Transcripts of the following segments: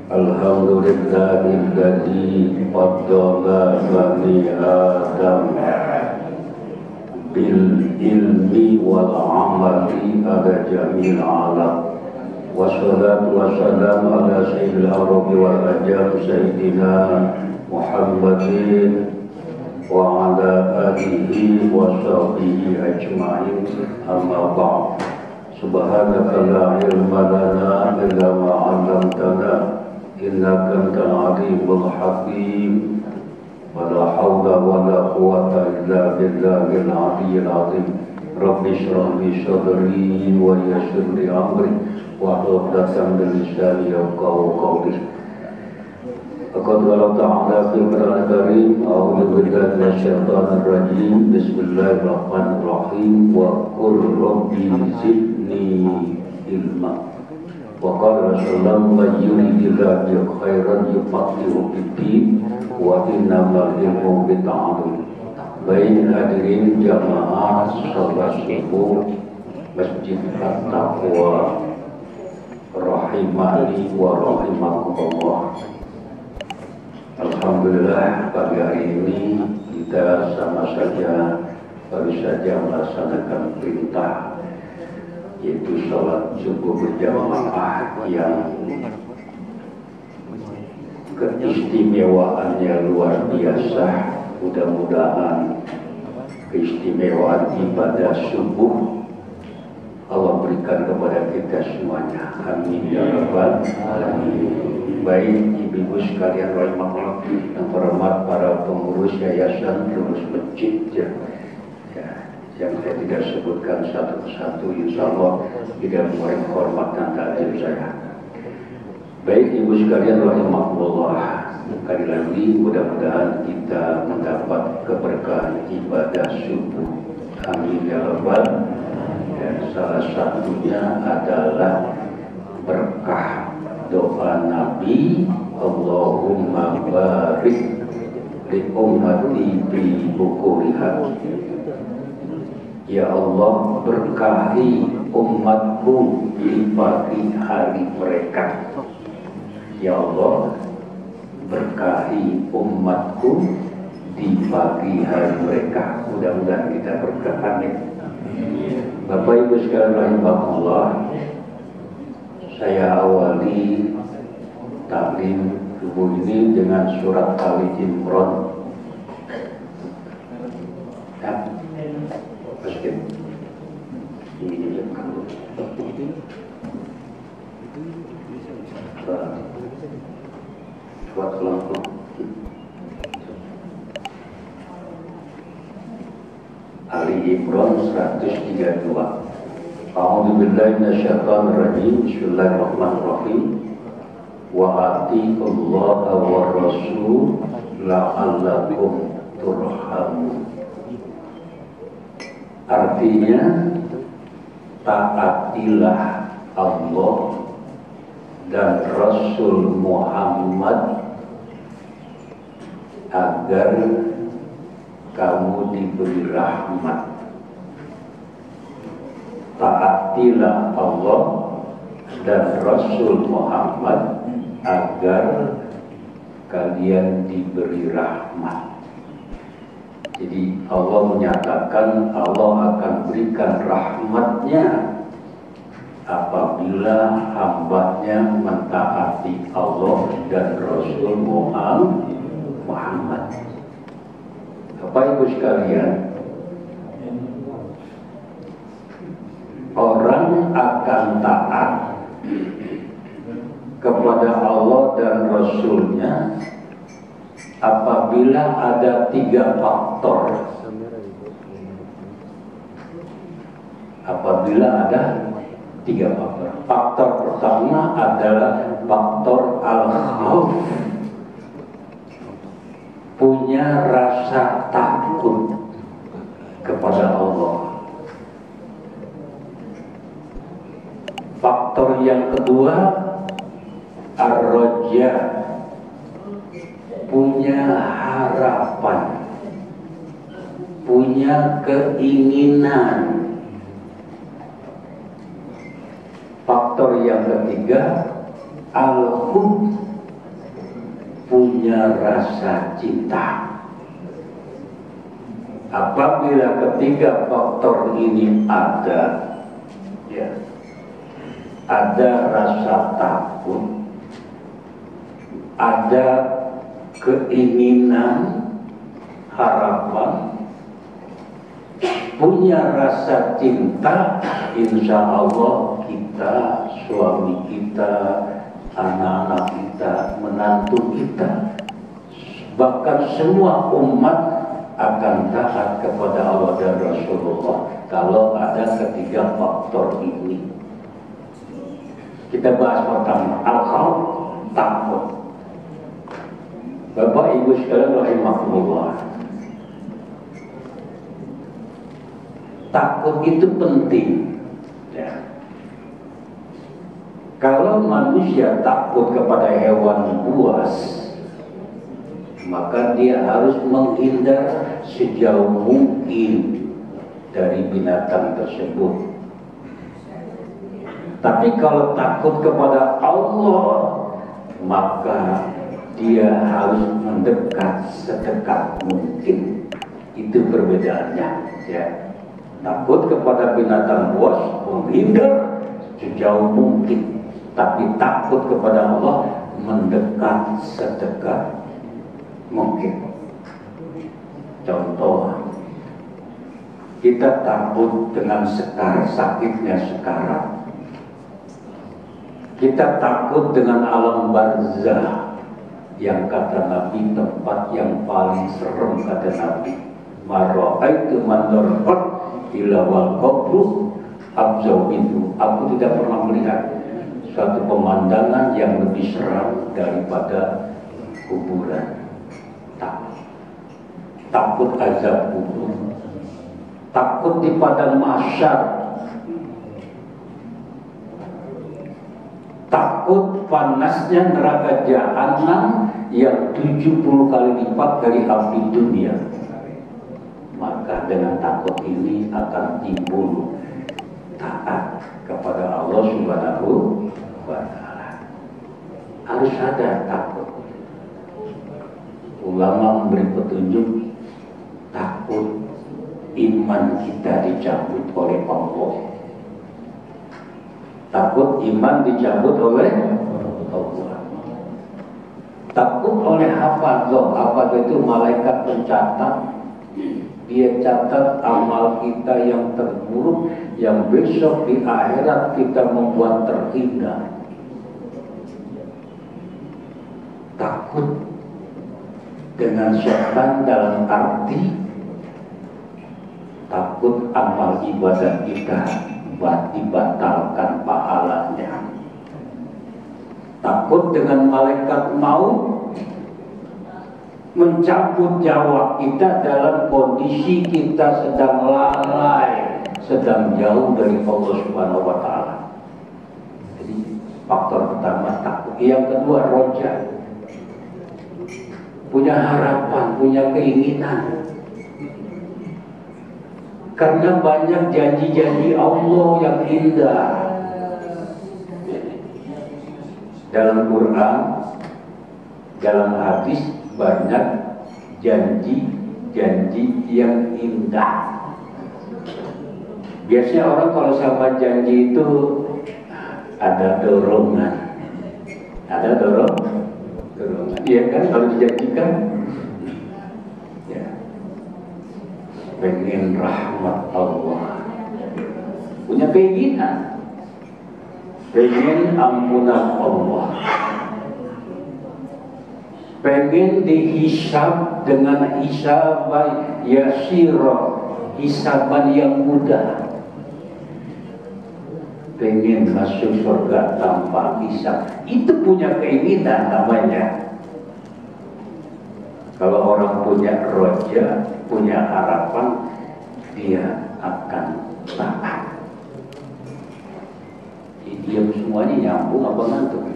Alhamdulillahilladzi faddala bani Adam bil ilmi wal amali ala jamil alam. Wassalatu wassalamu ala sayyidil arabi wal ajam sayyidina Muhammadin wa ala alihi wa sahbihi ajma'in, amma ba'd. Subhanaka la ilma lana illa ma 'allamtana innaka antal alimul hakim. Wala haula wala quwwata illa billahil aliyyil azim. Rabbi shrah li sadri wa yassir li amri wahlul 'uqdatam min lisani yafqahu qawli. Qad qala ta'ala fil Qur'anil Karim, a'udzu billahi minasyaitonir rajim. Bismillahirrahmanirrahim. Wa qul rabbi zidni ilma. Wa qala Rasulullah man yuridillahu khairan yufaqihu fid-din wa innamal ilmu bitta'allum. Baik hadirin jamaah salat subuh Masjid At-Taqwa rahimani wa rahimakumullah. Alhamdulillah, pagi hari ini kita sama saja baru saja melaksanakan perintah, yaitu sholat subuh berjamaah yang keistimewaannya luar biasa. Mudah-mudahan keistimewaan ibadah subuh Allah berikan kepada kita semuanya. Amin ya rabbal alamin. Baik ibu-ibu sekalian rahimahullah, yang terhormat para pengurus yayasan, pengurus masjid yang saya tidak sebutkan satu persatu, insya Allah tidak boleh hormat dan takdir saya. Baik ibu sekalian rahimahullah, sekali lagi mudah-mudahan kita mendapat keberkahan ibadah subuh. Amin ya rabbal. Dan salah satunya adalah berkah doa Nabi, Allahumma barik li ummati bi bukuriha. Ya Allah, berkahi umatku di pagi hari mereka. Ya Allah, berkahi umatku di pagi hari mereka. Mudah-mudahan kita berkah. Amin. Bapak Ibu sekalian rahimahullah, saya awali taklim subuh ini dengan surat Ali Imran. Ya, masukin. Ini buat kelompok. Ali Imran 132. A'udzu billahi minasyaitonir rajim. Bismillahirrahmanirrahim. Wa atiqullaha war rasul la'allakum turhamun. Artinya, taatilah Allah dan Rasul Muhammad agar kamu diberi rahmat. Taatilah Allah dan Rasul Muhammad agar kalian diberi rahmat. Jadi Allah menyatakan Allah akan berikan rahmatnya apabila hambanya mentaati Allah dan Rasul Muhammad. Bapak Ibu sekalian, orang akan taat kepada Allah dan Rasulnya apabila ada 3 faktor. Apabila ada 3 faktor. Faktor pertama adalah faktor al-khauf, punya rasa takut kepada Allah. Faktor yang kedua, ar-raja, punya harapan, punya keinginan. Faktor yang ketiga, al-hub, punya rasa cinta. Apabila ketiga faktor ini ada, ya, ada rasa takut, ada keinginan, harapan, punya rasa cinta, insya Allah kita, suami kita, anak-anak kita, menantu kita, bahkan semua umat akan taat kepada Allah dan Rasulullah kalau ada ketiga faktor ini. Kita bahas pertama, al-khawf, takut. Bapak Ibu sekalian rahimakumullah, takut itu penting, ya. Kalau manusia takut kepada hewan buas, maka dia harus menghindar sejauh mungkin dari binatang tersebut. Tapi kalau takut kepada Allah, maka dia harus mendekat sedekat mungkin. Itu perbedaannya, ya. Takut kepada binatang buas, menghindar sejauh mungkin. Tapi takut kepada Allah, mendekat sedekat mungkin. Contoh, kita takut dengan sakitnya sekarang. Kita takut dengan alam barzah, yang kata Nabi tempat yang paling serem, kata Nabi. Mara'aitu man darqat ila wal qabru abzau itu. Aku tidak pernah melihat suatu pemandangan yang lebih seram daripada kuburan. Takut azab kubur, takut di padang mahsyar, takut panasnya neraka jahanam yang 70 kali lipat dari api dunia. Maka dengan takut ini akan timbul taat kepada Allah Subhanahu wa ta'ala. Harus ada takut. Ulama memberi petunjuk, takut iman kita dicabut oleh Allah. Takut iman dicabut oleh Allah. Takut oleh hafadzah. Hafadzah itu malaikat pencatat. Dia catat amal kita yang terburuk, yang besok di akhirat kita membuat terhina. Takut dengan syaitan dalam arti takut amal ibadah kita dibatalkan pahalanya. Takut dengan malaikat maut mencabut nyawa kita dalam kondisi kita sedang lalai, sedang jauh dari Allah Subhanahu wa ta'ala. Jadi faktor pertama takut. Yang kedua roja, punya harapan, punya keinginan. Karena banyak janji-janji Allah yang indah. Dalam Quran, dalam hadis, banyak janji-janji yang indah. Biasanya orang kalau sama janji itu ada dorongan. Ada dorongan. Iya kan, kalau dijanjikan, ya, pengen rahmat Allah, punya keinginan, pengen ampunan Allah, pengen dihisab dengan hisaban yasira, hisaban yang mudah, pengen masuk surga tanpa hisab. Itu punya keinginan namanya. Kalau orang punya roja, punya harapan, dia akan taat. Diam semuanya nyambung apa ngantuk?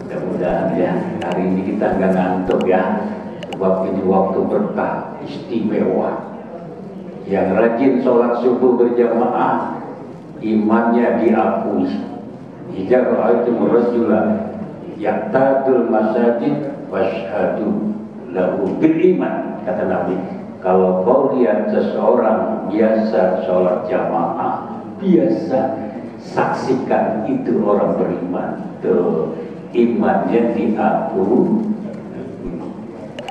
Mudah-mudahan ya, hari ini kita nggak ngantuk ya, sebab ini waktu berkah istimewa. Yang rajin sholat subuh berjamaah, imannya diakui. Jika ra'aitum rajulan yaqtadul masajid washhadu lahu bil iman, kata Nabi. Kalau kau lihat seseorang biasa sholat jamaah, biasa saksikan itu orang beriman. Tuh, imannya diaku.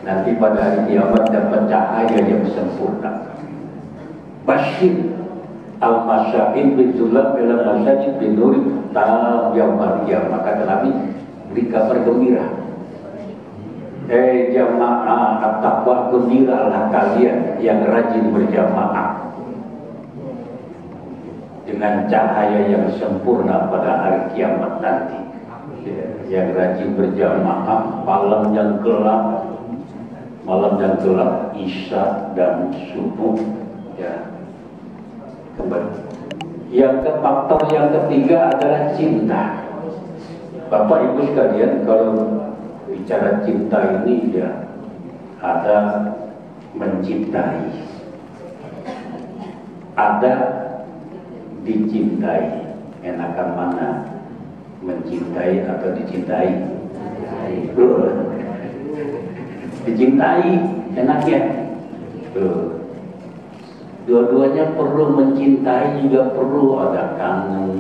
Nanti pada hari kiamat dapat cahaya yang sempurna. Basyir al-masyain bizulam ila masajid binuri tam yaumil qiyamah, kata Nabi, beri kabar gembira. Jamaah at-taqwa, gembiralah kalian yang rajin berjamaah dengan cahaya yang sempurna pada hari kiamat nanti. Yang rajin berjamaah malam yang gelap, isya dan subuh, ya. Yang faktor yang ketiga adalah cinta. Bapak Ibu sekalian, kalau bicara cinta ini ya ada mencintai, ada dicintai. Enakan mana, mencintai atau dicintai? Dicintai enaknya. Dua-duanya perlu, mencintai juga perlu ada kangen.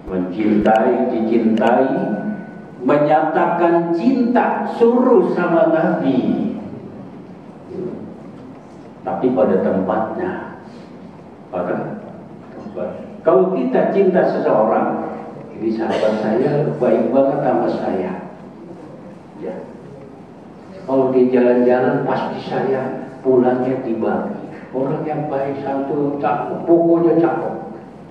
Mencintai, dicintai, menyatakan cinta, suruh sama Nabi. Tapi pada tempatnya. Kalau kita cinta seseorang, ini sahabat saya baik banget sama saya, ya. Kalau dia jalan-jalan pasti saya pulangnya dibagi. Orang yang baik, satu, cakep, pokoknya cakep.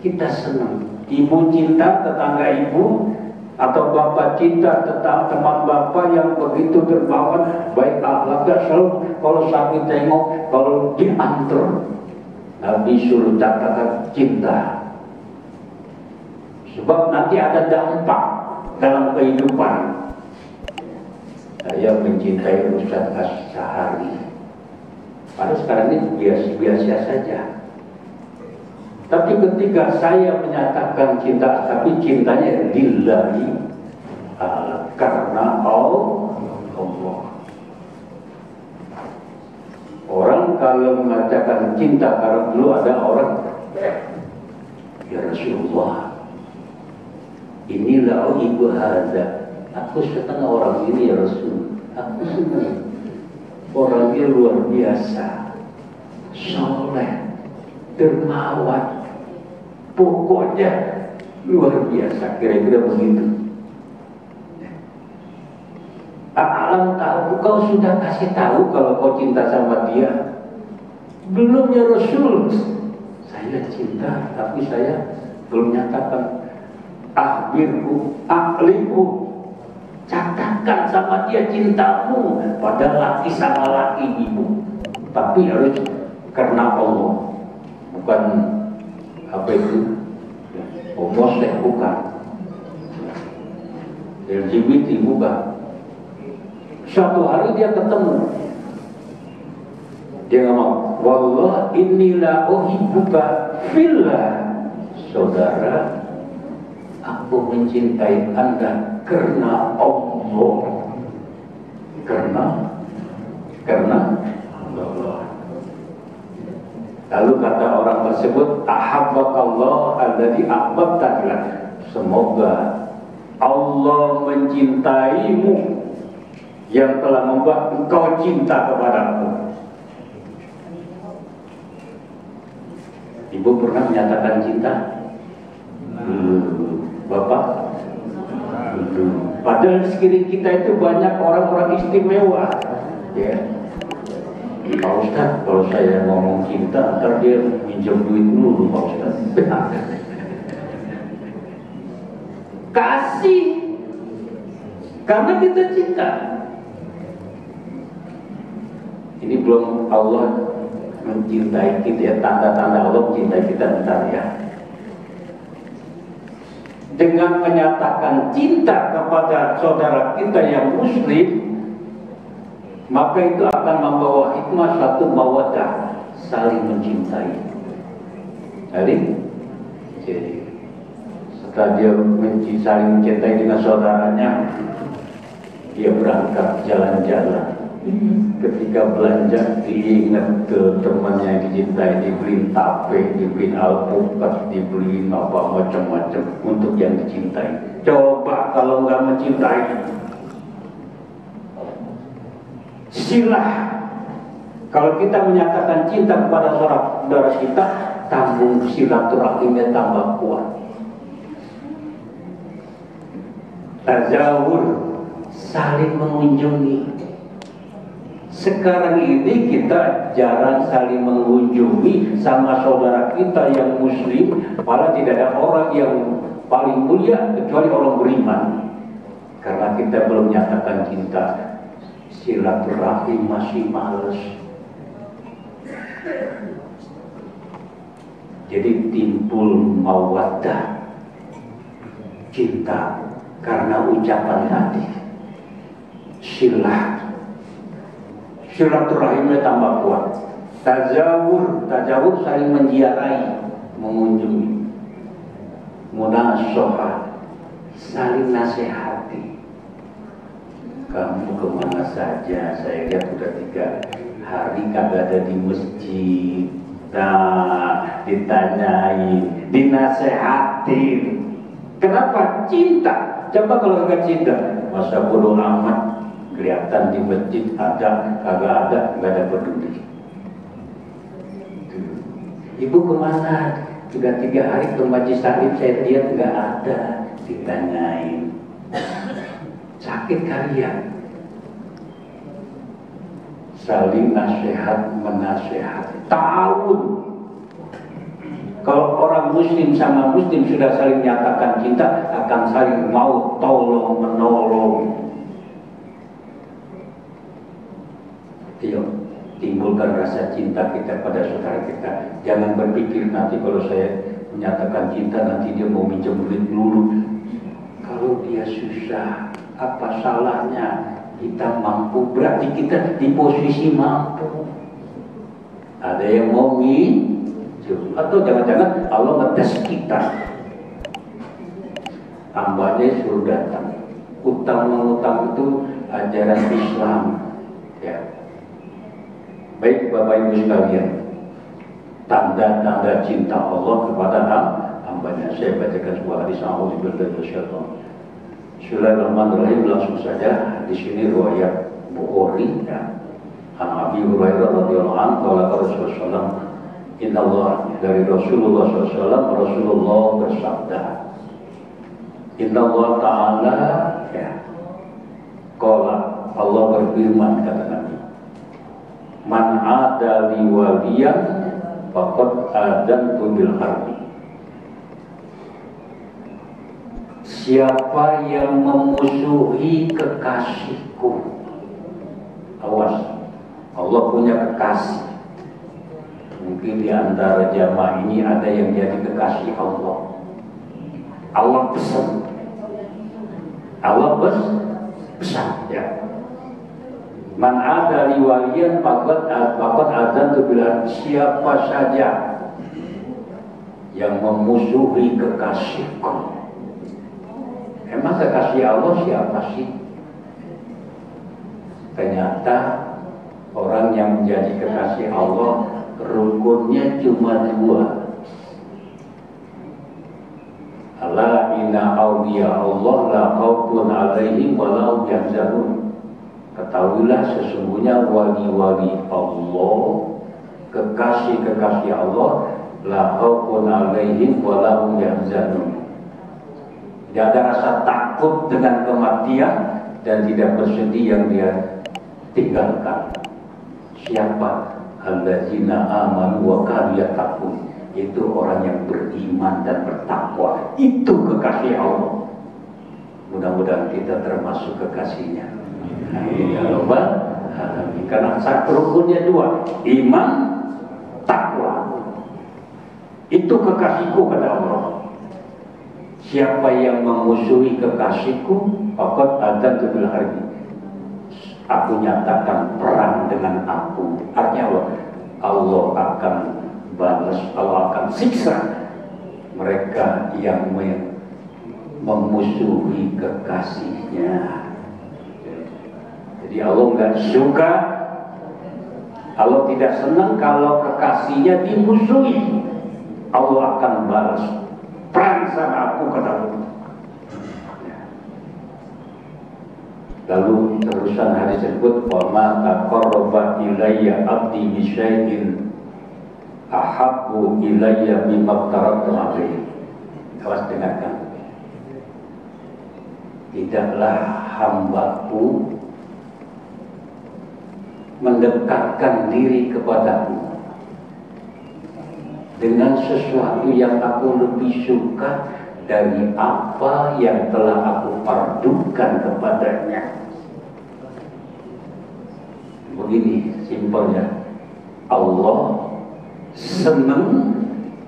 Kita senang. Ibu cinta tetangga ibu, atau bapak cinta teman bapak yang begitu dermawan, baik akhlaknya, selalu kalau sampai tengok, kalau diantar, Nabi suruh katakan cinta. Sebab nanti ada dampak dalam kehidupan. Saya mencintai Ustaz Asy'ari. Padahal sekarang ini biasa-biasa saja. Tapi ketika saya menyatakan cinta, tapi cintanya lillahi, karena Allah. Orang kalau mengatakan cinta karena dulu ada orang, ya Rasulullah, inilah ibu hadza. Aku setengah orang ini ya Rasul. Aku senang. Orangnya luar biasa, soleh, dermawan, pokoknya luar biasa. Kira-kira begitu. Alam tahu, kau sudah kasih tahu kalau kau cinta sama dia? Belum ya Rasul. Saya cinta, tapi saya belum nyatakan. Akhbirku, akliku, catatkan sama dia cintamu. Pada laki sama laki ibu, tapi harus karena Allah, bukan apa itu homosek, bukan LGBT, bukan. Suatu hari dia ketemu, dia ngomong, wallah inilah uhibbuka fillah. Saudara, aku mencintai Anda karena Allah. Karena Allah. Lalu kata orang tersebut, ahabbakallah alladzi ahbabtani. Semoga Allah mencintaimu yang telah membuat engkau cinta kepadaku. Ibu pernah menyatakan cinta? Bapak? Padahal di sekeliling kita itu banyak orang-orang istimewa, ya. Pak Ustadz, kalau saya ngomong cinta, ntar dia minjem duit dulu, Pak Ustadz. Kasih, karena kita cinta. Ini belum Allah mencintai kita, ya, tanda-tanda Allah mencintai kita ntar ya. Dengan menyatakan cinta kepada saudara kita yang muslim, maka itu akan membawa hikmah satu mawaddah, saling mencintai. Jadi dia saling mencintai dengan saudaranya, dia berangkat jalan-jalan. Ketika belanja, diingat ke temannya yang dicintai, dibeliin tape, dibeliin alpukat, dibeliin apa macam-macam untuk yang dicintai. Coba kalau nggak mencintai, silah. Kalau kita menyatakan cinta kepada saudara kita, tanggung silaturahimnya tambah kuat. Tazawur, saling mengunjungi. Sekarang ini kita jarang saling mengunjungi sama saudara kita yang muslim, malah tidak ada orang yang paling mulia kecuali orang beriman. Karena kita belum menyatakan cinta, silaturahim masih males. Jadi timbul mawaddah, cinta karena ucapan hati. Silaturahimnya tambah kuat. Tazawur saling menziarahi, mengunjungi. Munasahah, saling nasihati. Kamu kemana saja? Saya lihat udah 3 hari kagak ada di masjid. Nah, ditanyain, dinasehatin. Kenapa? Cinta. Coba kalau nggak cinta, masa bodoh amat. Kelihatan di masjid ada, kagak ada, nggak ada peduli. Ibu kemana? Sudah 3 hari ke Majlis Taklim, saya lihat nggak ada. Ditanyain, sakit kali ya? Saling nasihat menasehat. Tahun. Kalau orang muslim sama muslim sudah saling nyatakan cinta, akan saling mau tolong menolong. Timbulkan rasa cinta kita pada saudara kita. Jangan berpikir nanti kalau saya menyatakan cinta nanti dia mau minjem duit dulu. Kalau dia susah, apa salahnya? Kita mampu, berarti kita di posisi mampu. Ada yang mau minjem, atau jangan-jangan Allah ngetes kita. Hambanya suruh datang. Utang mengutang itu ajaran Islam. Ya. Baik Bapak Ibu sekalian, tanda-tanda cinta Allah kepada hambanya. Saya bacakan sebuah hadis Bismillahirrahmanirrahim. Langsung saja di sini riwayat Bukhari ya. An Abi Hurairah radhiyallahu anhu qala Rasulullah inna Allah, dari Rasulullah SAW, Rasulullah bersabda, inna Allah Ta'ala ya, qala, Allah berfirman, kata Nabi, man ada li waliyan faqad adantu bil harbi. Siapa yang memusuhi kekasihku, awas, Allah punya kekasih. Mungkin di antara jamaah ini ada yang jadi kekasih Allah. Allah pesan, pesan ya. Man ada li waliyan faqad adantu bil harbi. Siapa saja yang memusuhi kekasihku. Emang kekasih Allah siapa sih? Ternyata orang yang menjadi kekasih Allah rukunnya cuma 2. Ala inna awliya Allah la khaufun alaihim wa la hum yahzanun. Ketahuilah sesungguhnya wali-wali Allah, kekasih-kekasih Allah, la khaufun alaihim wa la hum yahzanun. Tidak ada rasa takut dengan kematian dan tidak bersedih yang dia tinggalkan. Siapa? Allazina amanu wa kanu yattaqun. Itu orang yang beriman dan bertakwa. Itu kekasih Allah. Mudah-mudahan kita termasuk kekasihnya. Ya Allah. Karena rukunnya 2, iman, takwa. Itu kekasihku, kata Allah. Siapa yang memusuhi kekasihku, faqad adantu bil harbi. Aku nyatakan perang dengan aku. Artinya Allah akan balas, Allah akan siksa mereka yang memusuhi kekasihnya. Jadi Allah nggak suka, Allah tidak senang kalau kekasihnya dimusuhi. Allah akan balas perang sama aku, kata Allah. Lalu terusan hadis tersebut, wa ma taqarraba ilayya abdi bi syai'in ahabbu ilayya mimma aftaratu alaihi. Awas dengarkan. Tidaklah hambaku mendekatkan diri kepadaku dengan sesuatu yang aku lebih suka dari apa yang telah aku fardukan kepadanya. Begini simpelnya, Allah senang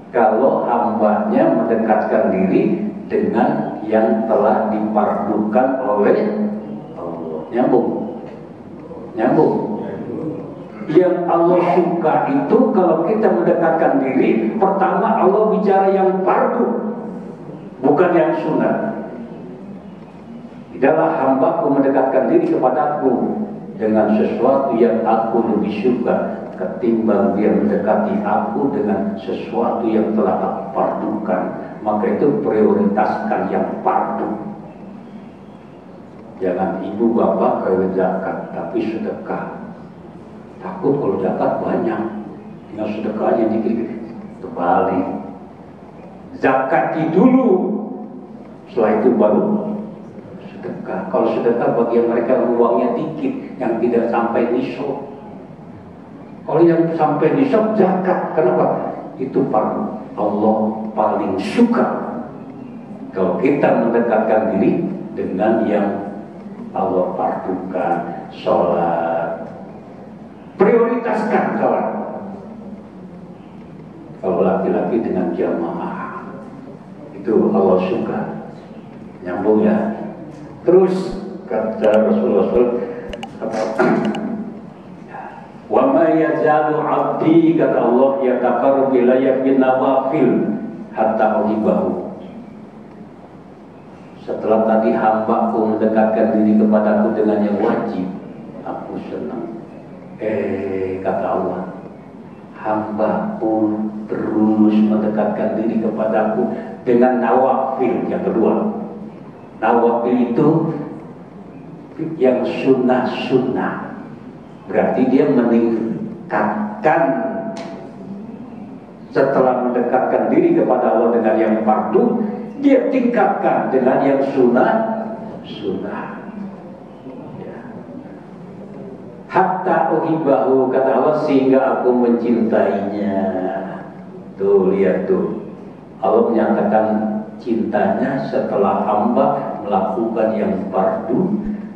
kalau hambanya mendekatkan diri dengan yang telah difardukan oleh Allah. Nyambung. Yang Allah suka itu kalau kita mendekatkan diri, pertama Allah bicara yang fardu, bukan yang sunnah. Tidaklah hambaku mendekatkan diri kepadaku dengan sesuatu yang aku lebih suka ketimbang dia mendekati aku dengan sesuatu yang telah aku fardukan. Maka itu prioritaskan yang fardu. Jangan ibu bapak kawin zakat tapi sedekah. Takut kalau zakat banyak, tinggal sedekahnya dikit-dikit. Terbalik. Zakati dulu, setelah itu baru sedekah. Kalau sedekah bagi mereka uangnya dikit, yang tidak sampai nisab. Kalau yang sampai nisab zakat, kenapa? Itu fardu. Allah paling suka kalau kita mendekatkan diri dengan yang Allah fardukan. Sholat, prioritaskan sholat. Kalau laki-laki dengan jamaah, itu Allah suka. Nyambung ya. Terus kata Rasulullah SAW, wa ma yazalu abdi, kata Allah, yataqarrabu ilayya bin nawafil hatta uhibahu. Setelah tadi hambaku mendekatkan diri kepadaku dengan yang wajib, aku senang. Kata Allah, hambaku terus mendekatkan diri kepadaku dengan nawafil. Yang kedua, nawafil itu yang sunnah-sunnah. Berarti dia meningkatkan setelah mendekatkan diri kepada Allah dengan yang fardu, dia tingkatkan dengan yang sunnah. Hatta uhibahu, kata Allah, sehingga aku mencintainya. Tuh, lihat tuh. Allah menyatakan cintanya setelah hamba melakukan yang fardu,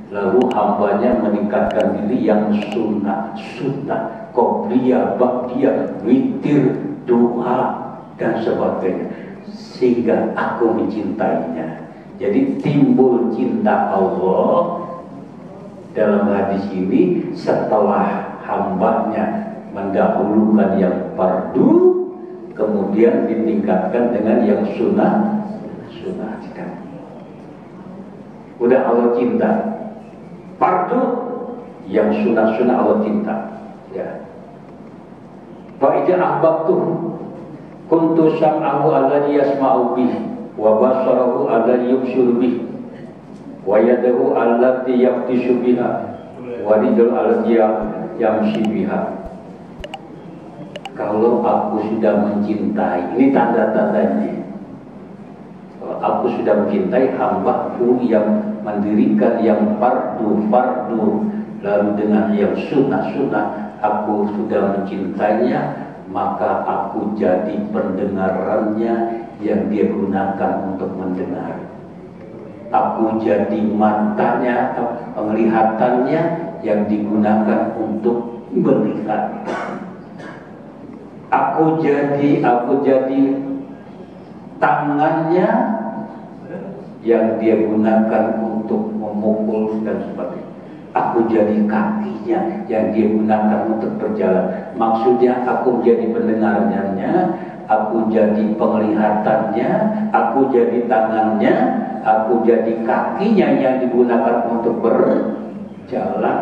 lalu hambanya meningkatkan diri yang sunnah, qobliyah, ba'diyah, witir, doa, dan sebagainya. Sehingga aku mencintainya. Jadi timbul cinta Allah dalam hadis ini setelah hambanya mendahulukan yang fardu, kemudian ditingkatkan dengan yang sunnah. Udah Allah cinta. Fardu, yang sunnah Allah cinta. Ya. Fa'idha ahbabtu kuntu sam'ahu alladhi yasma'u bih, wa basarahu alladhi yubsiru bih, wa yadahu allati yaqtishu biha, wa rijlu allati yamshi biha. Kalau aku sudah mencintai, ini tanda-tandanya. Kalau aku sudah mencintai hambaku yang mendirikan yang fardu, lalu dengan yang sunnah, aku sudah mencintainya, maka aku jadi pendengarannya yang dia gunakan untuk mendengar. Aku jadi matanya, penglihatannya yang digunakan untuk melihat. Aku jadi tangannya yang dia gunakan untuk memukul dan sebagainya. Aku jadi kakinya yang dia gunakan untuk berjalan. Maksudnya aku jadi pendengarannya, aku jadi penglihatannya, aku jadi tangannya, aku jadi kakinya yang digunakan untuk berjalan.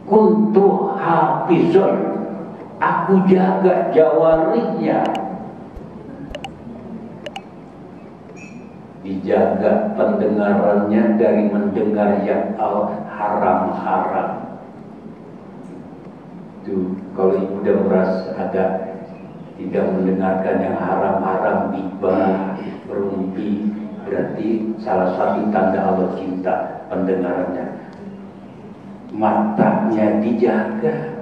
Kuntu hafizun, aku jaga jawarihnya, dijaga pendengarannya dari mendengar yang haram-haram. Itu kalau ibu udah merasa agak tidak mendengarkan yang haram-haram, gibah, berumpi, berarti salah satu tanda Allah cinta pendengarannya. Matanya dijaga.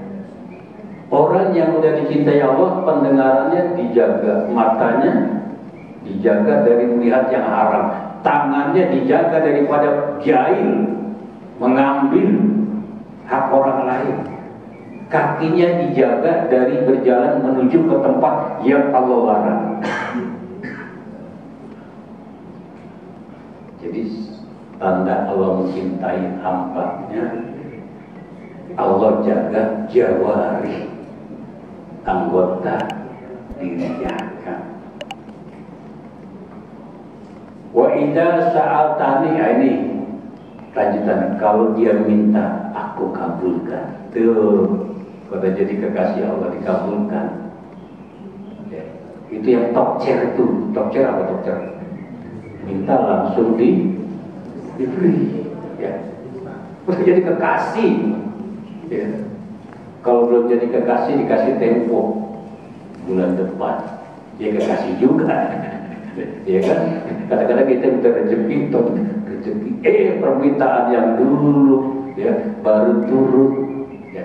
Orang yang udah dicintai Allah, pendengarannya dijaga, matanya dijaga dari melihat yang haram, tangannya dijaga daripada jahil, mengambil hak orang lain, kakinya dijaga dari berjalan menuju ke tempat yang Allah larang. Jadi tanda Allah mencintai hamba-Nya, Allah jaga jawari, anggota dirinya. Wa idza sa'altani, ini lanjutan, kalau dia minta aku kabulkan. Tuh, kalau jadi kekasih Allah dikabulkan. Ya, itu yang tokcer itu. Tokcer apa tokcer? Minta langsung diberi. Ya, udah jadi kekasih. Ya. Kalau belum jadi kekasih, dikasih tempo bulan depan, ya kekasih juga. Ya kan? Kadang-kadang kita minta rezeki, permintaan yang dulu, ya baru turun. Ya.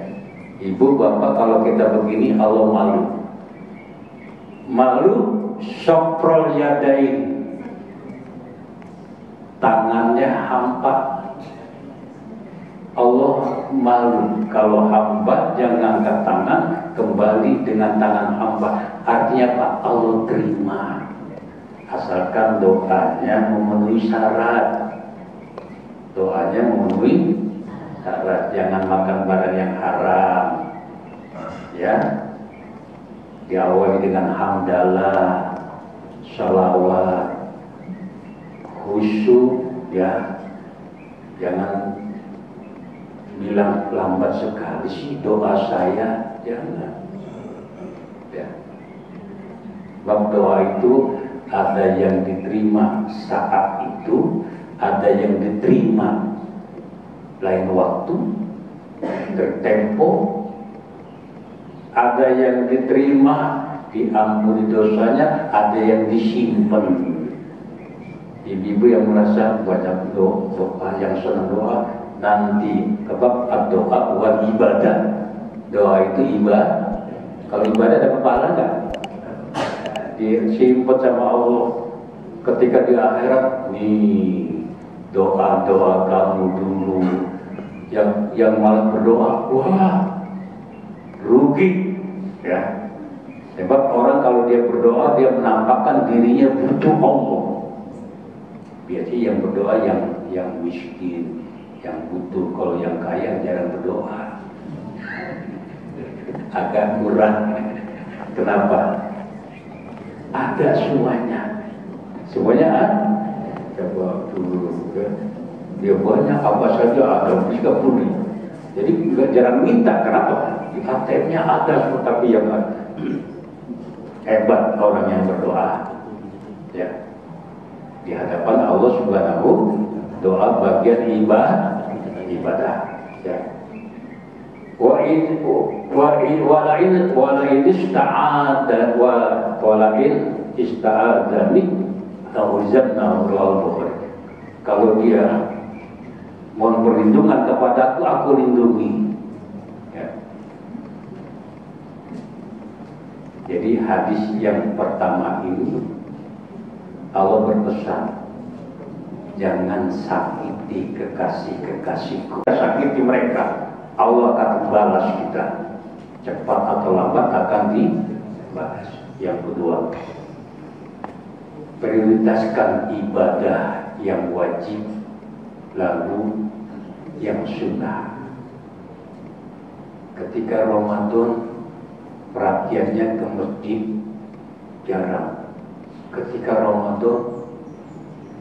Ibu bapak kalau kita begini, Allah malu. Malu soprol yadain, tangannya hampa. Allah malu kalau hamba jangan angkat tangan kembali dengan tangan hamba. Artinya apa? Allah terima asalkan doanya memenuhi syarat. Doanya memenuhi syarat. Jangan makan barang yang haram, ya. Diawali dengan hamdalah, sholawat, khusyuk, ya. Jangan bilang lambat sekali sih doa saya, jangan. Ya. Sebab doa itu ada yang diterima saat itu, ada yang diterima lain waktu, tertempo, ada yang diterima diampuni dosanya, ada yang disimpan. Ibu-ibu yang merasa banyak doa, yang senang doa, nanti kebab doa wal ibadah. Doa itu ibadah. Kalau ibadah ada pahala enggak? Disimpan sama Allah. Ketika di akhirat, nih doa-doa kamu dulu yang malah berdoa, wah rugi, ya. Sebab orang kalau dia berdoa, dia menampakkan dirinya butuh Allah. Biasanya yang berdoa yang miskin, yang butuh. Kalau yang kaya jarang berdoa, agak kurang. Kenapa? Ada semuanya coba dulu dia banyak apa saja ada, bisa pulih. Jadi nggak jarang minta. Kenapa? Di ATM-nya ada, tapi yang hebat orang yang berdoa, ya. Di hadapan Allah Subhanahu, doa bagian ibadah, ya. Walain ista'adani ta'uzanna al-Bukhari. Kalau dia mohon perlindungan kepadaku, aku lindungi, ya. Jadi hadis yang pertama ini Allah berpesan, jangan sakiti kekasih-kekasihku. Sakiti mereka, Allah akan balas kita. Cepat atau lambat akan dibalas. Yang kedua, prioritaskan ibadah yang wajib, lalu yang sunnah. Ketika Ramadan, perhatiannya ke masjid, jarang. Ketika Ramadan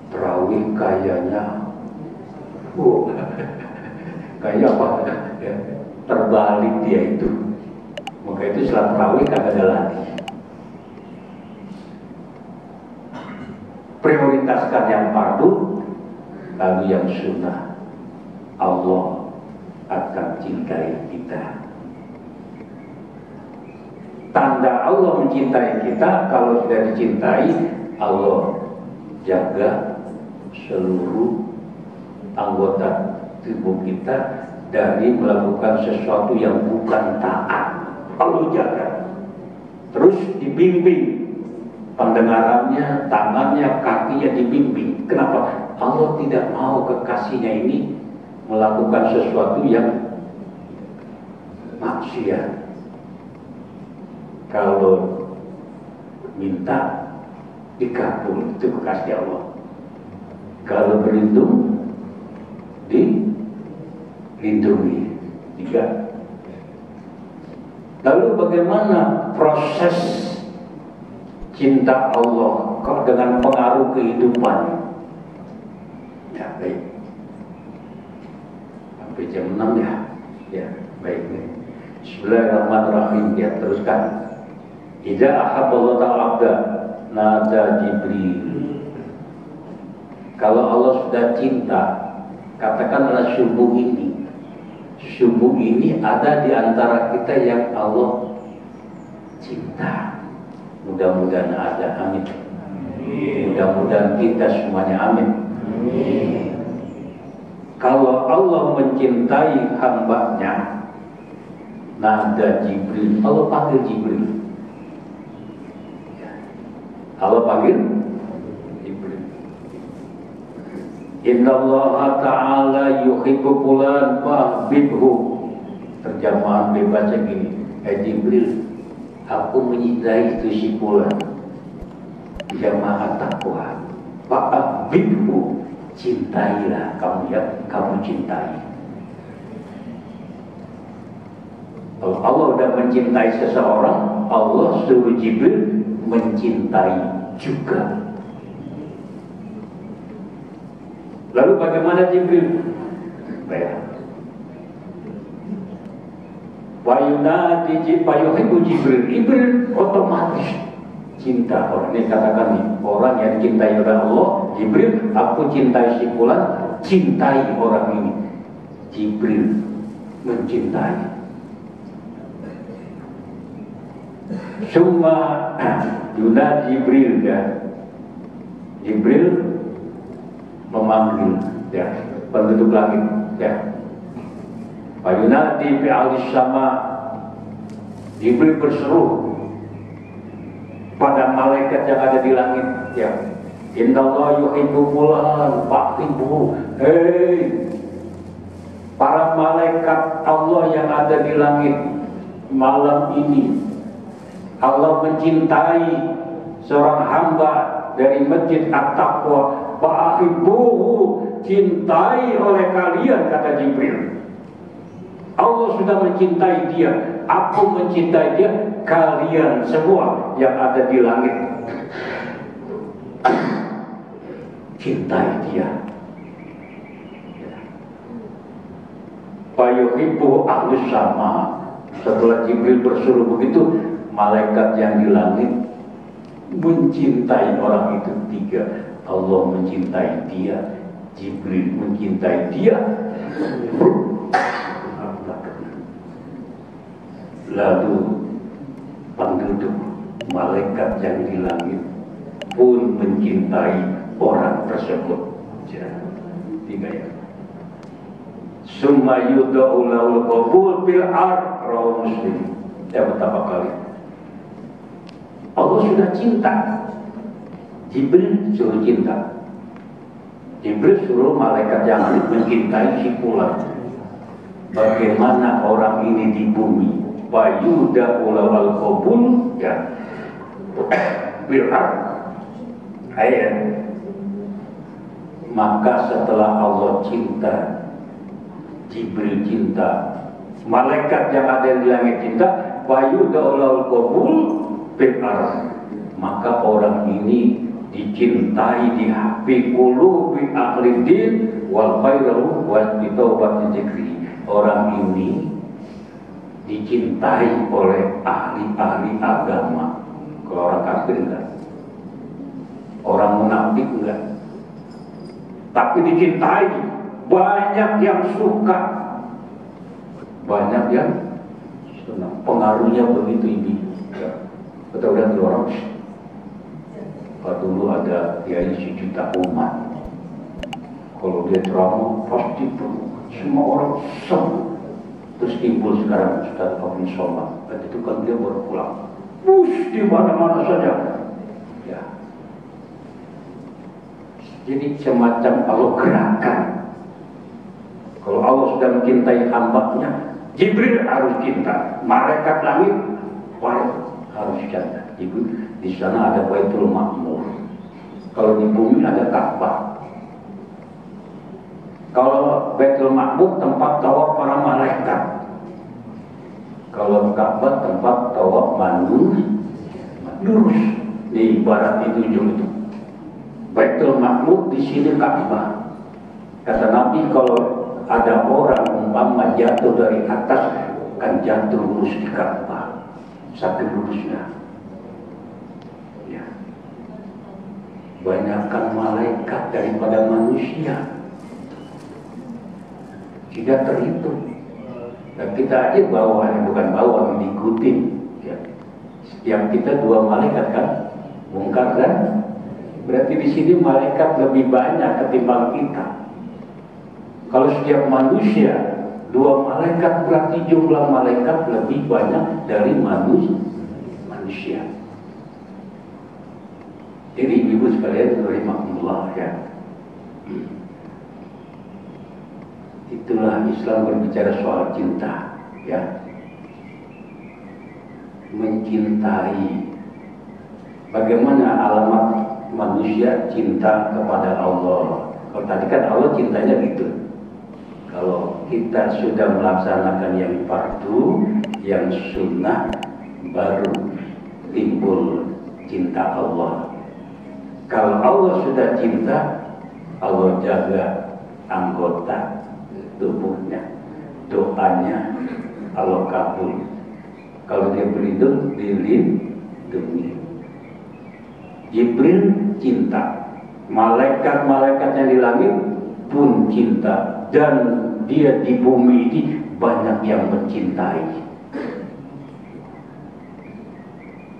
tarawih kayaknya kayak apa ya, terbalik dia itu. Maka itu setelah tarawih kagak ada lagi. Prioritaskan yang fardu, lalu yang sunnah. Allah akan cintai kita. Tanda Allah mencintai kita, kalau sudah dicintai, Allah jaga seluruh anggota tubuh kita dari melakukan sesuatu yang bukan taat. Allah jaga. Terus dibimbing pendengarannya, tangannya, kakinya dibimbing. Kenapa? Allah tidak mau kekasihnya ini melakukan sesuatu yang maksiat. Kalau minta dikabul, itu kekasih Allah. Kalau berlindung dilindungi. Tiga. Lalu bagaimana proses cinta Allah kalau dengan pengaruh kehidupan? Ya baik. Sampai jam 6 ya. Ya baik. Bismillahirrahmanirrahim. Ya teruskan. Idza ahabballahu ta'ala abda nada Jibril. Kalau Allah sudah cinta, katakanlah subuh ini. Subuh ini ada di antara kita yang Allah cinta. Mudah-mudahan ada, amin. Mudah-mudahan kita semuanya, amin. Kalau Allah mencintai hambanya, nada Jibril, Allah panggil Jibril. Allah panggil Jibril. Innallaha ta'ala yuhibbu fulan fahbibhu. Terjemahan bebasnya gini, Jibril, aku menyintai itu si fulan yang maha takwa. Fahbibhu, cintailah kamu, ya kamu cintai. Kalau Allah sudah mencintai seseorang, Allah suruh Jibril mencintai juga. Lalu bagaimana Jibril? Baik. Wayunati Jibril, Jibril otomatis cinta orang. Ini katakan nih, orang yang cintai oleh Allah, Jibril, aku cintai si fulan, cintai orang ini. Jibril mencintai. Summa Yunad Jibril, ya Jibril memanggil, ya penduduk langit, ya Yunadi bi'alis sama. Jibril berseru pada malaikat yang ada di langit, ya Innallaha yuhibbu fulan fahibbuhu. Hei para malaikat Allah yang ada di langit, malam ini Allah mencintai seorang hamba dari Masjid At-Taqwa. Fahibbuhu, cintai oleh kalian, kata Jibril. Allah sudah mencintai dia. Aku mencintai dia. Kalian semua yang ada di langit, cintai dia. Fayuhibbu ahlus sama. Setelah Jibril bersuruh begitu, malaikat yang di langit mencintai orang itu. Tiga. Allah mencintai dia, Jibril mencintai dia, lalu penduduk malaikat yang di langit pun mencintai orang tersebut. Tiga ya. Summa yudau lahul qabul bil ard, rawahu Muslim. Ya betapa kali Allah sudah cinta, Jibril suruh cinta. Jibril suruh malaikat yang lain mencintai si fulan. Bagaimana orang ini di bumi? Fayuda ulawal qabul, ya bil-ard. Ayat. Maka setelah Allah cinta, Jibril cinta, malaikat yang ada di langit cinta, fayuda ulawal qabul bil-ard. maka orang ini dicintai di hati qulubi ahli din wal khairu wa bitawbati dzikri. Orang ini dicintai oleh ahli-ahli agama. Kalau orang kafir enggak, orang munafik enggak, tapi dicintai. Banyak yang suka, banyak yang senang. Pengaruhnya begitu ini. Betul kan orang? Dulu ada kiai sejuta umat. Kalau dia ceramah pasti semua orang senang. Terus timbul sekarang Ustaz Fahmi Somad. Itu kan dia baru pulang. Di mana-mana saja. Ya. Jadi semacam kalau gerakan. Kalau Allah sudah mencintai hambanya, Jibril harus cinta. Malaikat langit harus cinta. Di sana ada Baitul Ma'mur. Kalau di bumi ada Ka'bah. Kalau Baitul Ma'mur tempat tawaf para malaikat. Kalau Ka'bah tempat tawaf manusia. Lurus di barat itu ujung itu. Baitul Ma'mur di sini Ka'bah. Kata Nabi kalau ada orang umpama jatuh dari atas kan jatuh lurus di Ka'bah. Satu lurusnya. Ya. Banyakkan malaikat daripada manusia. Tidak terhitung. Dan kita aja bawah, bukan bawah, mengikuti. Ya. Setiap kita dua malaikat kan, mungkar kan? Berarti di sini malaikat lebih banyak ketimbang kita. Kalau setiap manusia dua malaikat, berarti jumlah malaikat lebih banyak dari manusia. Jadi ibu sekalian rahimahullah ya. Itulah Islam berbicara soal cinta, ya. Mencintai. Bagaimana alamat manusia cinta kepada Allah? Kalau tadi kan Allah cintanya gitu. Kalau kita sudah melaksanakan yang fardu, yang sunnah, baru timbul cinta Allah. Kalau Allah sudah cinta, Allah jaga anggota tubuhnya, doanya Allah kabul. Kalau dia berlindung, dilindungi. Jibril cinta, malaikat-malaikat yang di langit pun cinta, dan dia di bumi ini banyak yang mencintai.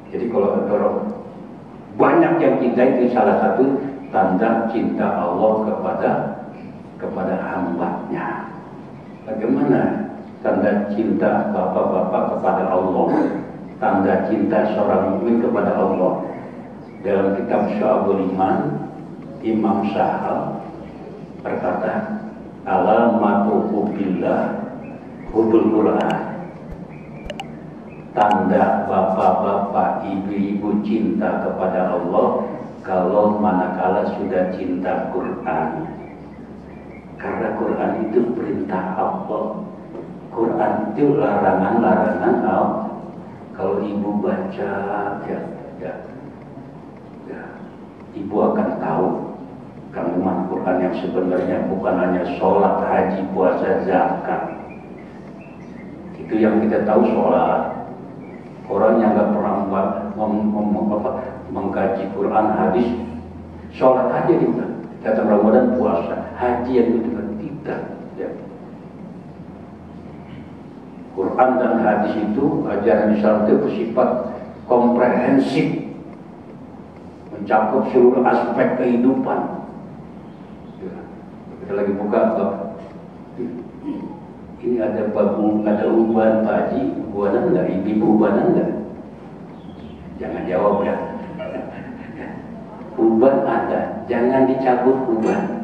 Jadi kalau ada orang banyak yang cintai, itu salah satu tanda cinta Allah kepada hambanya. Bagaimana tanda cinta bapak-bapak kepada Allah, tanda cinta seorang mukmin kepada Allah? Dalam kitab Syu'abul Iman, Imam Sahal berkata, alamatu hubbillah hubul Quran. Tanda bapak-bapak, ibu-ibu cinta kepada Allah kalau manakala sudah cinta Quran. Karena Quran itu perintah Allah. Quran itu larangan-larangan Allah. Kalau ibu baca, ibu akan tahu kandungan Quran yang sebenarnya bukan hanya sholat, haji, puasa, zakat. Itu yang kita tahu sholat. Orang yang nggak pernah mengkaji Quran, hadis, sholat aja kita. Kata Ramadan puasa, haji yang itu tidak. Ya. Quran dan hadis itu ajaran Islam itu bersifat komprehensif, mencakup seluruh aspek kehidupan. Ya. Kita lagi buka bab. Ini ada uban Pak Haji, ubanan enggak? Ibu ubanan enggak? Jangan jawab ya. Uban ada, jangan dicabut uban.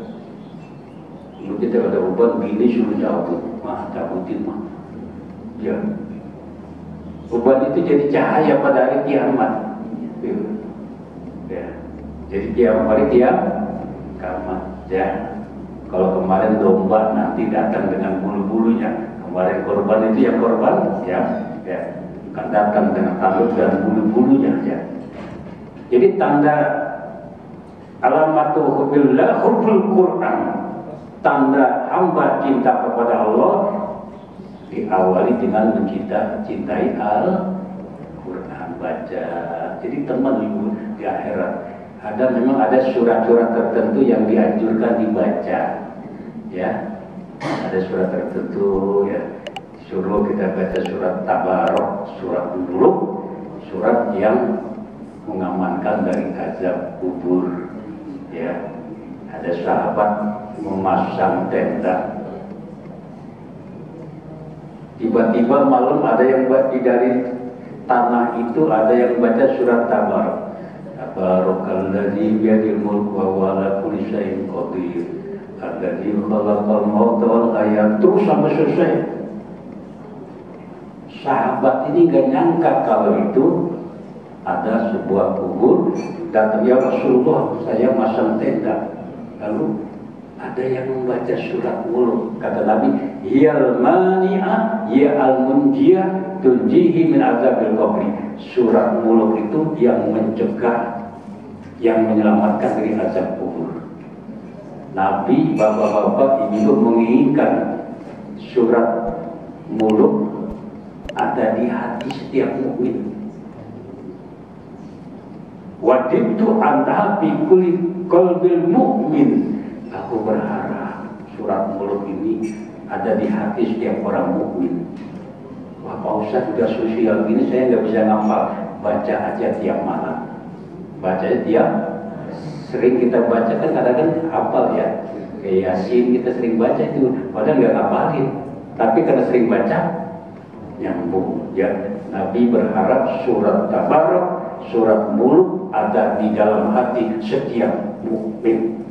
Dulu kita ada uban, bini suruh cabut, cabutin mah. Ya. Uban itu jadi cahaya pada hari kiamat. Ya. Jadi kiamat hari kiamat. Ya. Kalau kemarin domba nanti datang dengan bulu-bulunya. Kemarin korban itu yang korban, ya, akan datang dengan tanduk dan bulu-bulunya, ya. Jadi tanda alamatu hubbillah hubbul Quran, tanda hamba cinta kepada Allah diawali dengan mencintai Al-Quran, baca. Jadi teman ibu di akhirat memang ada surat-surat tertentu yang dianjurkan dibaca, ya. Ada surat tertentu, ya. Suruh kita baca surat Tabarok, surat Muluk, surat yang mengamankan dari azab kubur, ya. Ada sahabat memasang tenda, tiba-tiba malam ada yang dari tanah itu ada yang baca surat Tabarok. Tabarakalladzi biyadil mulku wa huwa ala kulli syai'in qadir. Alladzi khalaqal mauta wal hayata, terus sampai selesai. Sahabat ini gak nyangka kalau itu ada sebuah kubur. Datang, ya Rasulullah, saya masang tenda. Lalu ada yang membaca surat Muluk. Kata Nabi, hiyal mani'ah ya al-munjiyah tunjihi min azabil qabri. Surat Muluk itu yang mencegah, yang menyelamatkan dari azab kubur. Nabi, bapak-bapak, ibu menginginkan surat Muluk ada di hati setiap mukmin. Wadibtu anha fi kulli qalbil mu'min. Aku berharap surat Muluk ini ada di hati setiap orang mukmin. Wah, Pak Ustadz udah sosial gini saya nggak bisa ngapal. Baca aja tiap malam. Baca aja tiap. Sering kita baca kan kadang-kadang hafal ya. Kayak Yasin kita sering baca itu, padahal nggak ngapalin. Tapi karena sering baca, nyambung. Ya, Nabi berharap surat Tabarok, surat Muluk ada di dalam hati setiap mukmin.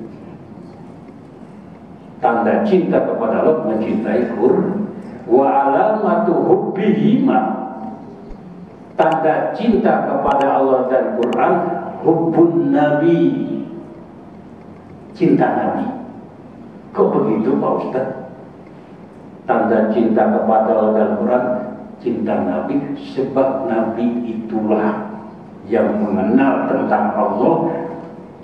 Tanda cinta kepada Allah mencintai Quran. Wa alamatu hubbihima, tanda cinta kepada Allah dan Quran, hubbun Nabi, cinta Nabi. Kok begitu Pak Ustaz? Tanda cinta kepada Allah dan Quran, cinta Nabi, sebab Nabi itulah yang mengenal tentang Allah.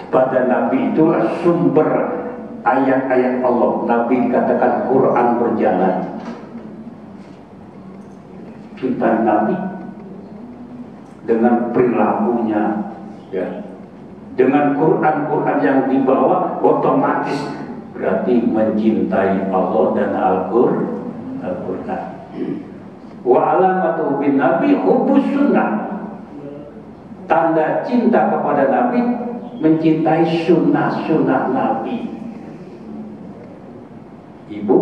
Pada Nabi itulah sumber ayat-ayat Allah. Nabi dikatakan Quran berjalan. Cinta Nabi dengan perilakunya, ya, dengan Quran yang dibawa, otomatis berarti mencintai Allah dan Al-Quran. Wa alamatu bin Nabi hubbus sunnah, tanda cinta kepada Nabi mencintai sunnah-sunnah Nabi. Ibu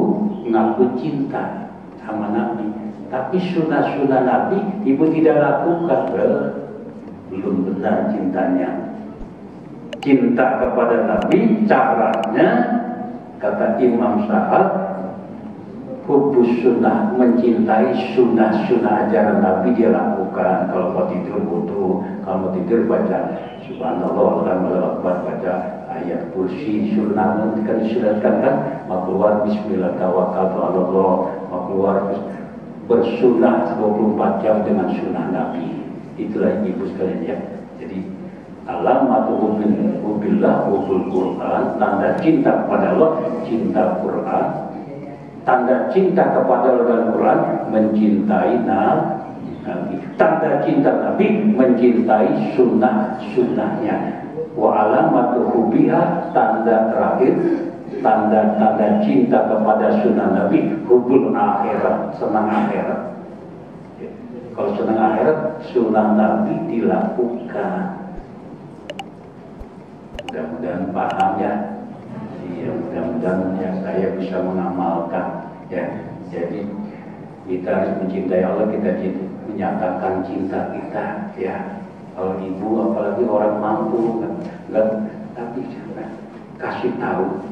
ngaku cinta sama Nabi, tapi sunnah-sunnah Nabi ibu tidak lakukan. Belum benar cintanya. Cinta kepada Nabi caranya, kata Imam Sahab, hubbus sunnah, mencintai sunnah-sunnah ajaran Nabi dia lakukan. Kalau mau tidur wudu, kalau mau tidur baca subhanallah, alhamdulillah, baca ayat kursi, sunnah nanti kan disuratkan kan, mau keluar bismillah tawakkaltu ala Allah, mau keluar bersunnah 24 jam dengan sunnah Nabi. Itulah ibu sekalian ya. Jadi alamatu hubbillah hubbul Quran, tanda cinta kepada Allah cinta Quran, tanda cinta kepada Allah dan Quran mencintai Nabi, tanda cinta Nabi mencintai sunnahnya. Wa alamatu hubbiha, tanda terakhir, tanda cinta kepada sunnah Nabi, hubbul akhirat, senang akhirat. Kalau senang akhirat, sunnah Nabi dilakukan. Mudah-mudahan paham ya. Iya, mudah-mudahan ya saya bisa mengamalkan ya. Jadi kita harus mencintai Allah, kita menyatakan cinta kita ya. Kalau ibu apalagi orang mampu enggak, tapi kasih tahu.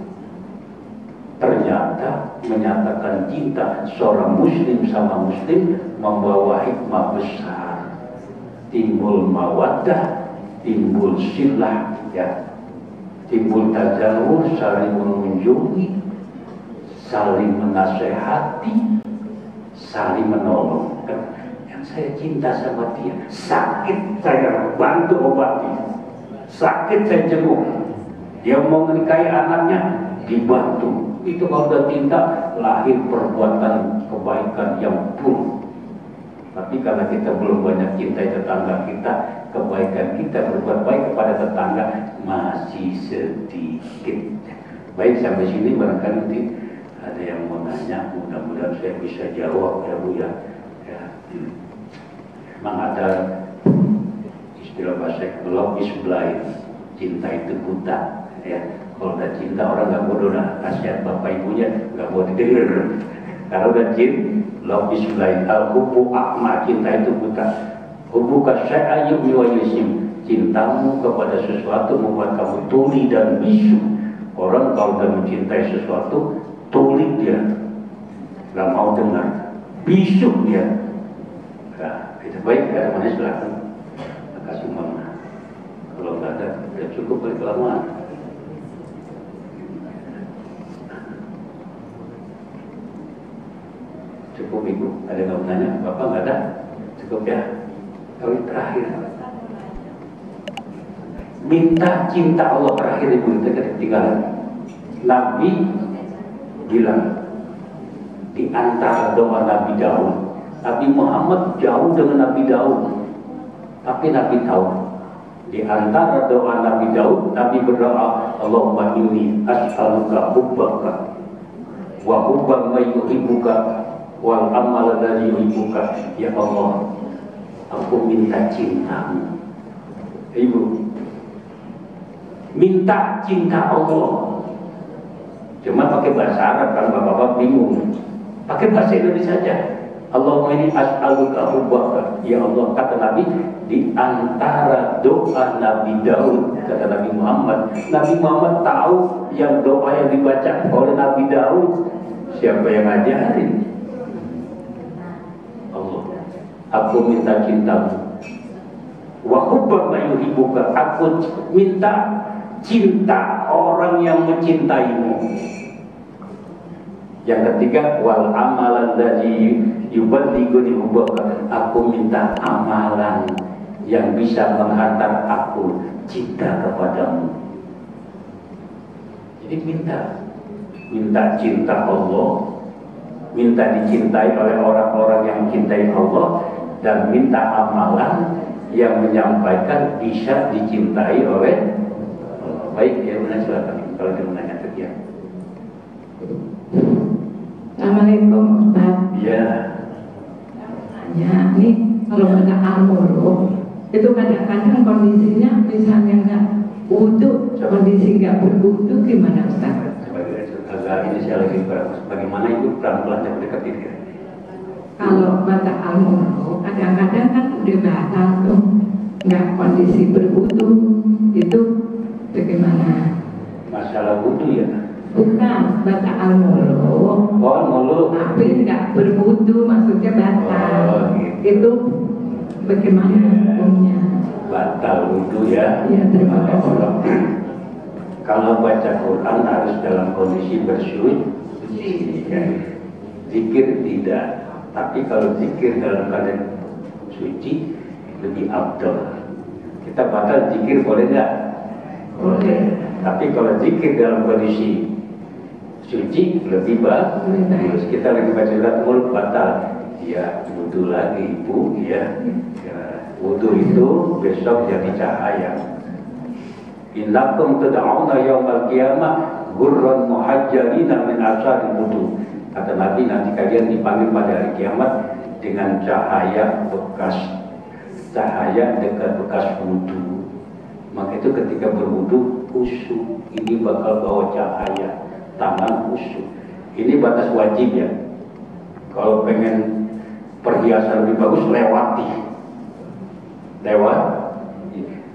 Ternyata menyatakan cinta seorang muslim sama muslim membawa hikmah besar. Timbul mawaddah, timbul silah ya. Timbul tajawur, saling mengunjungi, saling menasehati, saling menolong. Yang saya cinta sama dia, sakit saya bantu obati. sakit saya jenguk, dia mau menikahi anaknya dibantu. Itu kalau udah cinta lahir perbuatan kebaikan yang buruk. Tapi karena kita belum banyak cintai tetangga kita, kebaikan kita berbuat baik kepada tetangga masih sedikit. Baik, sampai sini barangkali nanti ada yang mau nanya, mudah-mudahan saya bisa jawab ya Bu ya. Memang ada istilah bahasa love is blind, cinta itu buta ya. Kalau udah cinta orang nggak bodoh, nah kasihan bapak ibunya nggak mau didengar. Kalau udah cinta, love is blind, al-hubbu a'ma, cinta itu buta. Hubbuka syai'a yu'mi wa yusim, cintamu kepada sesuatu membuat kamu tuli dan bisu. Orang kalau udah mencintai sesuatu, tuli dia, nggak mau dengar, bisu dia. Nah, itu baik, ada mana silakan. Kasih mana? Kalau nggak ada, ya cukup balik kelamaan. Cukup Ibu, ada yang mau nanya? Bapak nggak ada? Cukup ya. Kali terakhir, minta cinta Allah terakhir Ibu, kita ketinggalan. Nabi bilang di antara doa Nabi Daud, Nabi Muhammad jauh dengan Nabi Daud, tapi Nabi tahu di antara doa Nabi Daud, Nabi berdoa, Allahumma inni as'aluka hubbaka wa hubba ma yuhibbuka wal amal dari yuhibbuka. Ya Allah, aku minta cintamu. Ibu, minta cinta Allah. Cuma pakai bahasa Arab kan bapak-bapak bingung. Pakai bahasa Indonesia saja. Allahumma inni as'aluka hubbaka. Ya Allah, kata Nabi, di antara doa Nabi Daud, kata Nabi Muhammad. Nabi Muhammad tahu yang doa yang dibaca oleh Nabi Daud. Siapa yang ngajarin? Allah. Aku minta cintamu. Wa hubba ma yuhibbuka. Aku minta cinta orang yang mencintaimu. Yang ketiga, wal amalan dari yuballighuni hubbaka. Aku minta amalan yang bisa menghantar aku cinta kepadamu. Jadi minta cinta Allah, minta dicintai oleh orang-orang yang mencintai Allah, dan minta amalan yang menyampaikan bisa dicintai oleh Allah. Baik ya, benar, silakan kalau dia menanya ke dia. Assalamualaikum Ustaz. Iya. Tanya nih, kalau ada al-mulu itu kadang-kadang kondisinya misalnya nggak wudhu, kondisi nggak berwudhu, gimana Ustaz? Agak ini saya lagi bagaimana itu pelan-pelan yang dekat ini. Kalau baca al-mulu kadang-kadang kan udah batal tuh, nggak kondisi berwudhu, itu bagaimana? Masalah wudhu ya? Bukan, baca al-mulu. Oh, al-mulu. Tapi nggak berwudhu, maksudnya batal. Oh, gitu. Itu bagaimana hukumnya? Batal wudhu ya? Iya, terima kasih. Kalau baca Quran harus dalam kondisi bersuci. Ya. Zikir tidak. Tapi kalau zikir dalam keadaan suci lebih afdal. Kita batal zikir boleh nggak? Boleh. Tapi kalau zikir dalam kondisi suci lebih bagus. Kita lagi baca surat Mulk batal. Ya, wudhu lagi Ibu ya. Wudhu itu besok jadi cahaya. Innakum tad'una yaumal qiyamah ghurran muhajjalina min athari wudhu. Kata Nabi, nanti kalian dipanggil pada hari kiamat dengan cahaya dekat bekas wudhu. Maka itu ketika berwudhu khusyuk, ini bakal bawa cahaya, tangan khusyuk. Ini batas wajib ya. Kalau pengen perhiasan lebih bagus lewat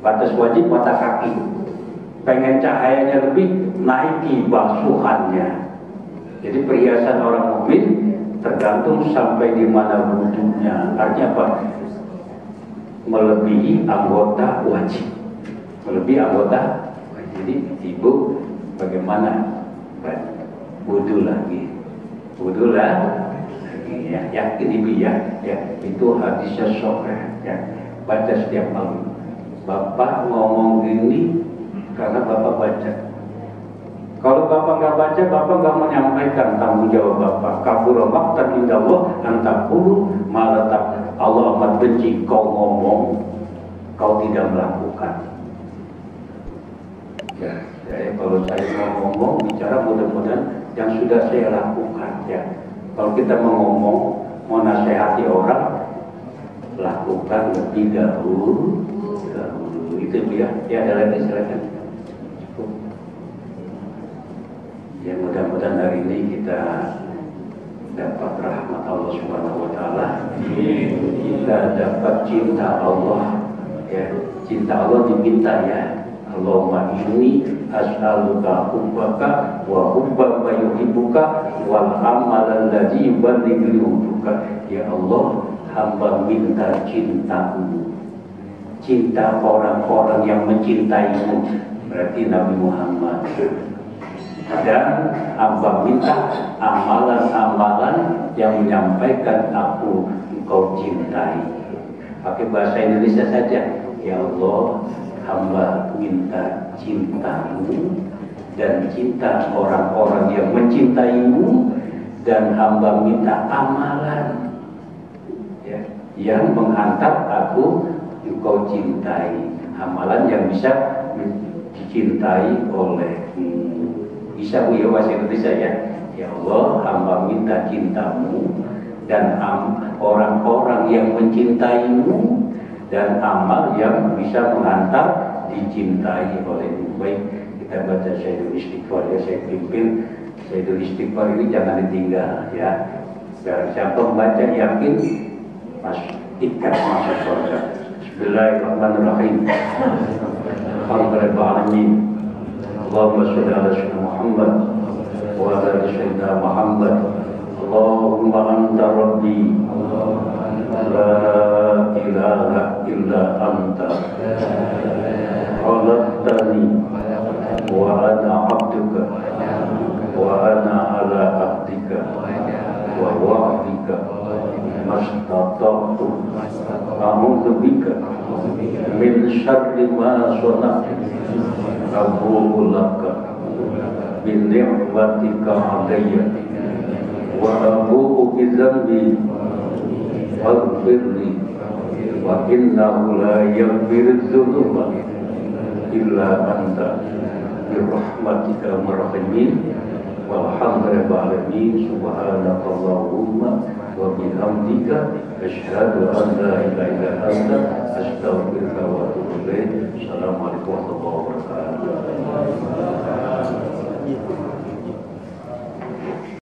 batas wajib mata kaki. Pengen cahayanya lebih, naiki basuhannya. Jadi perhiasan orang mukmin tergantung sampai di mana wudhunya. Artinya apa? Melebihi anggota wajib. Jadi Ibu bagaimana? Wudhu lagi ya. Yakin Ibu ya. Itu hadisnya sahih ya. Baca setiap malam. Bapak ngomong gini karena Bapak baca. Kalau Bapak nggak baca, Bapak nggak menyampaikan tanggung jawab Bapak. Kabura maqtan indallah antaqulu ma la taf'alun. Allah amat benci kau ngomong, kau tidak melakukan. Ya, kalau saya mau ngomong, bicara mudah-mudahan yang sudah saya lakukan. Ya, kalau kita mau ngomong, mau nasihati orang, lakukan lebih dahulu. Itu ya, ada lagi silakan. Cukup. Ya, mudah-mudahan hari ini kita dapat rahmat Allah Subhanahu wa taala. Kita dapat cinta Allah. Ya, cinta Allah diminta ya. Allahumma inni as'aluka hubbaka wa hubba ma yuhibbuka wal amal alladzi yuballighuka. Ya Allah, hamba minta cintamu, cinta orang-orang yang mencintaimu, berarti Nabi Muhammad. Dan hamba minta amalan-amalan yang menyampaikan aku engkau cintai. Pakai bahasa Indonesia saja. Ya Allah, hamba minta cintamu dan cinta orang-orang yang mencintaimu, dan hamba minta amalan ya, yang menghantar aku engkau cintai, amalan yang bisa dicintai olehmu. Bisa Bu ya bahasa Indonesia ya. Ya Allah, hamba minta cintamu dan orang-orang yang mencintaimu, dan amal yang bisa mengantar dicintai olehmu. Baik, kita baca Sayyidul Istighfar ya, saya pimpin. Sayyidul Istighfar ini jangan ditinggal ya. Biar siapa membaca yakin ikat masuk surga. Bismillahirrahmanirrahim. Alhamdulillahirrahmanirrahim. Allahumma sholli ala sayyidina Muhammad wa ala ali sayyidina Muhammad. Allahumma anta rabbi la ilaha illa anta khalaqtani wa ana 'abduka wa ana ala ahdika wa wa'dika mastata'tu a'udzu bika min syarri ma sana'tu abu'u laka bi ni'matika 'alayya wa abu'u bi dzambi faghfirli wa innahu la yaghfiru dzunuba illa anta bi rahmatika marhamin walhamdulillahi subhanakallahumma wa bihamdika asyhadu an la ilaha illa anta astaghfiruka wa atubu ilaik. Assalamualaikum warahmatullahi wabarakatuh.